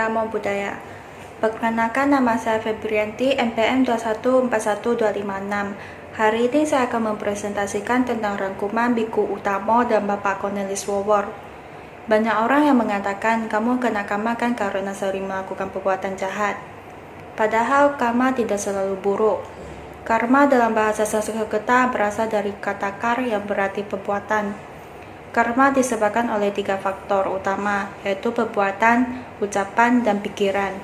Namo Buddhaya. Perkenalkan, nama saya Febrianti, NPM 2141256. Hari ini saya akan mempresentasikan tentang rangkuman Biku Utama dan Bapak Cornelis Wawor. Banyak orang yang mengatakan kamu kena karma kan karena sering melakukan perbuatan jahat. Padahal karma tidak selalu buruk. Karma dalam bahasa Sanskerta berasal dari kata kar yang berarti perbuatan. Karma disebabkan oleh 3 faktor utama, yaitu perbuatan, ucapan, dan pikiran.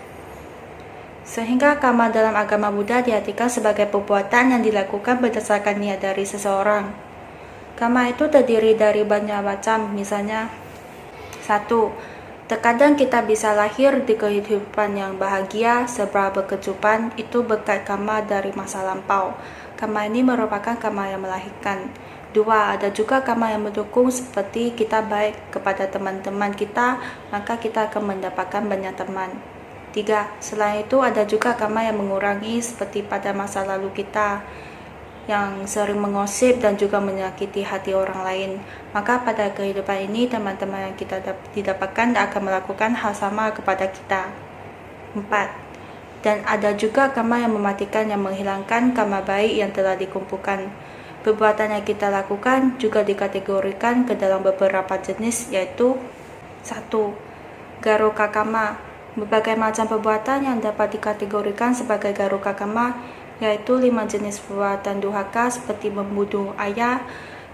Sehingga karma dalam agama Buddha diartikan sebagai perbuatan yang dilakukan berdasarkan niat dari seseorang. Karma itu terdiri dari banyak macam, misalnya 1. Terkadang kita bisa lahir di kehidupan yang bahagia, serba berkecupan, itu berkat karma dari masa lampau. Karma ini merupakan karma yang melahirkan. 2. Ada juga karma yang mendukung, seperti kita baik kepada teman-teman kita, maka kita akan mendapatkan banyak teman. 3. Selain itu ada juga karma yang mengurangi, seperti pada masa lalu kita yang sering mengosip dan juga menyakiti hati orang lain. Maka pada kehidupan ini teman-teman yang kita didapatkan akan melakukan hal sama kepada kita. 4. Dan ada juga karma yang mematikan, yang menghilangkan karma baik yang telah dikumpulkan. Perbuatan yang kita lakukan juga dikategorikan ke dalam beberapa jenis, yaitu 1. Garuka karma. Berbagai macam perbuatan yang dapat dikategorikan sebagai garuka karma, yaitu 5 jenis perbuatan durhaka seperti membunuh ayah,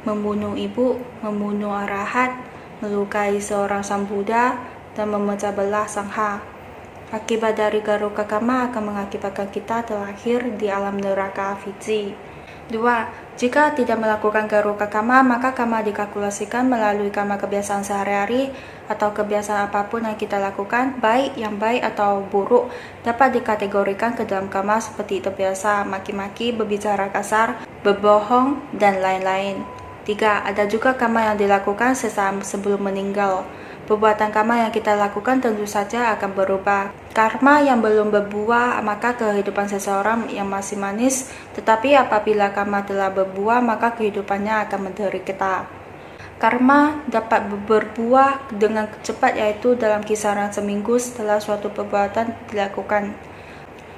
membunuh ibu, membunuh arahat, melukai seorang sang Buddha, dan memecah belah sangha. Akibat dari garuka karma akan mengakibatkan kita terlahir di alam neraka avidzi. 2. Jika tidak melakukan garuka karma, maka karma dikalkulasikan melalui karma kebiasaan sehari-hari atau kebiasaan apapun yang kita lakukan, baik yang baik atau buruk, dapat dikategorikan ke dalam karma seperti terbiasa maki-maki, berbicara kasar, berbohong, dan lain-lain. 3. Ada juga karma yang dilakukan sesaat sebelum meninggal. Perbuatan karma yang kita lakukan tentu saja akan berubah. Karma yang belum berbuah, maka kehidupan seseorang yang masih manis, tetapi apabila karma telah berbuah, maka kehidupannya akan menderita. Karma dapat berbuah dengan cepat, yaitu dalam kisaran seminggu setelah suatu perbuatan dilakukan.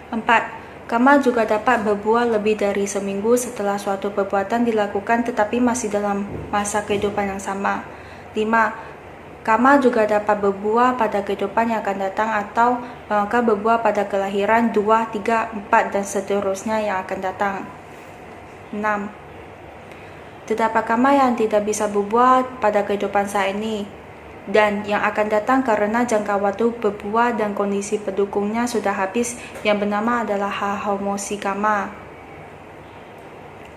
4. Karma juga dapat berbuah lebih dari seminggu setelah suatu perbuatan dilakukan, tetapi masih dalam masa kehidupan yang sama. 5. Karma juga dapat berbuah pada kehidupan yang akan datang atau bahkan berbuah pada kelahiran 2, 3, 4, dan seterusnya yang akan datang. 6. Terdapat karma yang tidak bisa berbuah pada kehidupan saat ini dan yang akan datang karena jangka waktu berbuah dan kondisi pendukungnya sudah habis, yang bernama adalah hahomosi karma.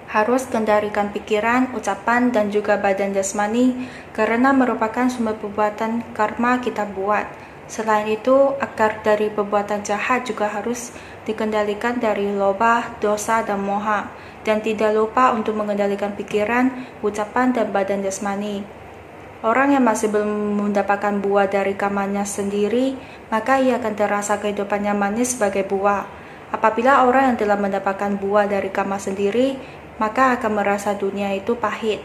Harus kendalikan pikiran, ucapan, dan juga badan jasmani karena merupakan sumber perbuatan karma kita buat. Selain itu, akar dari perbuatan jahat juga harus dikendalikan dari loba, dosa, dan moha, dan tidak lupa untuk mengendalikan pikiran, ucapan, dan badan jasmani. Orang yang masih belum mendapatkan buah dari karmanya sendiri, maka ia akan terasa kehidupannya manis sebagai buah. Apabila orang yang telah mendapatkan buah dari karma sendiri, maka akan merasa dunia itu pahit.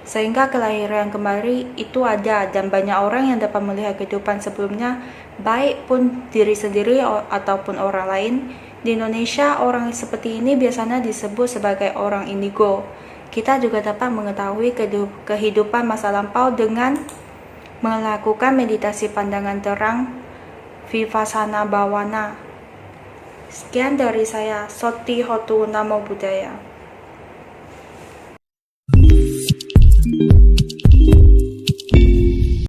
Sehingga kelahiran kembali itu ada, dan banyak orang yang dapat melihat kehidupan sebelumnya, baik pun diri sendiri ataupun orang lain. Di Indonesia, orang seperti ini biasanya disebut sebagai orang indigo. Kita juga dapat mengetahui kehidupan masa lampau dengan melakukan meditasi pandangan terang, Vipassana Bhavana. Sekian dari saya, Soti Hotu Namo Buddhaya.